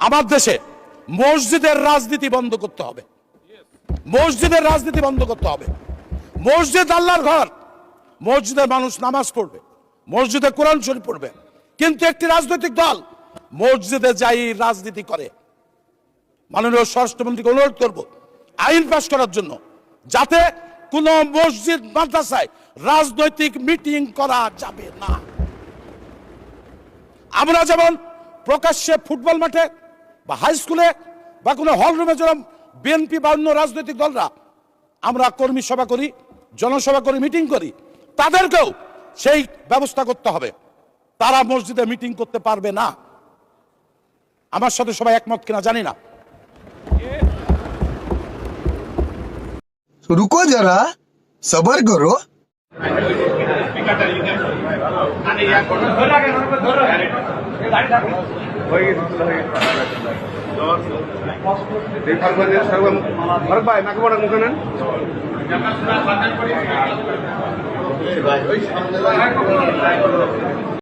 আমার দেশে মসজিদের রাজনীতি বন্ধ করতে হবে। মসজিদের রাজনীতি বন্ধ করতে হবে। মসজিদ আল্লাহর ঘর, মসজিদে মানুষ নামাজ পড়বে, মসজিদে কোরআন শরীফ পড়বে, কিন্তু একটি রাজনৈতিক দল মসজিদে যাই রাজনীতি করে। মাননীয় স্বরাষ্ট্রমন্ত্রীকে অনুরোধ করব আইন পাশ করার জন্য, যাতে কোন মসজিদ মাদ্রাসায় রাজনৈতিক মিটিং করা যাবে না। আমরা যেমন প্রকাশ্যে ফুটবল মাঠে বা হাই স্কুলে বা কোনো হল রুমে যেমন বিএনপি বা অন্য রাজনৈতিক দলরা আমরা কর্মী সভা করি, জনসভা করি, মিটিং করি, তাদেরকেও সেই ব্যবস্থা করতে হবে। তারা মসজিদে মিটিং করতে পারবে না। আমার সাথে সবাই একমত কিনা জানি না। रुको जरा सबर करो। মুখে